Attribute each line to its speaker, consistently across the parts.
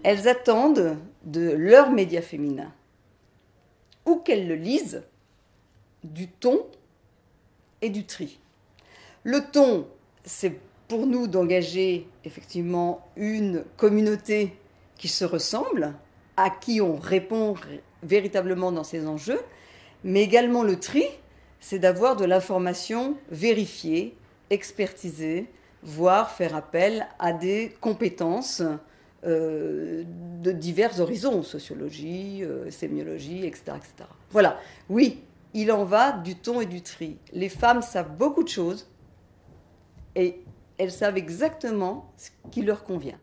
Speaker 1: elles attendent de leurs médias féminins, ou qu'elles le lisent, du ton et du tri. Le ton, c'est pour nous d'engager effectivement une communauté qui se ressemble, à qui on répond véritablement dans ces enjeux, mais également le tri, c'est d'avoir de l'information vérifiée, expertisée, voire faire appel à des compétences de divers horizons, sociologie, sémiologie, etc., etc. Voilà, oui, il en va du ton et du tri. Les femmes savent beaucoup de choses et elles savent exactement ce qui leur convient.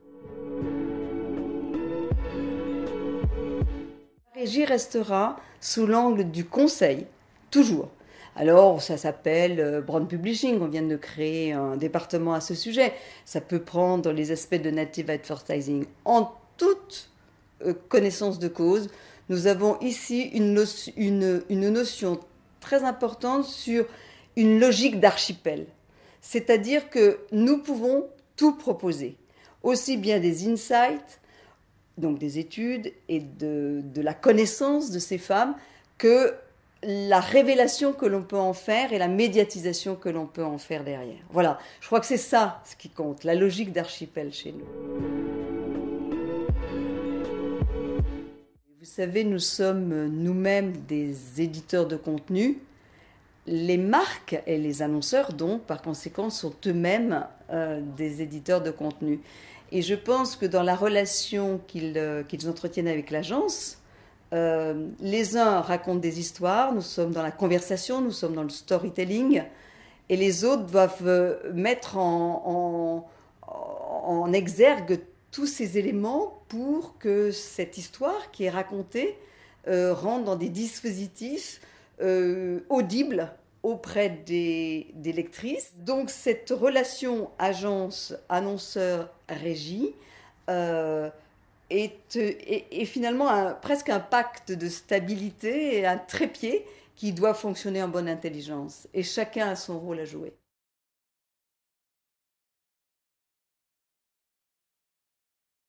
Speaker 1: La régie restera sous l'angle du conseil, toujours. Alors, ça s'appelle Brand Publishing, on vient de créer un département à ce sujet. Ça peut prendre les aspects de native advertising en toute connaissance de cause. Nous avons ici une notion très importante sur une logique d'archipel. C'est-à-dire que nous pouvons tout proposer, aussi bien des insights, donc des études et de la connaissance de ces femmes, que la révélation que l'on peut en faire et la médiatisation que l'on peut en faire derrière. Voilà, je crois que c'est ça ce qui compte, la logique d'archipel chez nous. Vous savez, nous sommes nous-mêmes des éditeurs de contenu. Les marques et les annonceurs, donc, par conséquent, sont eux-mêmes des éditeurs de contenu. Et je pense que dans la relation qu'ils entretiennent avec l'agence, les uns racontent des histoires, nous sommes dans la conversation, nous sommes dans le storytelling, et les autres doivent mettre en exergue tous ces éléments pour que cette histoire qui est racontée rentre dans des dispositifs audibles auprès des lectrices. Donc cette relation agence, annonceur, régie est finalement presque un pacte de stabilité et un trépied qui doit fonctionner en bonne intelligence. Et chacun a son rôle à jouer.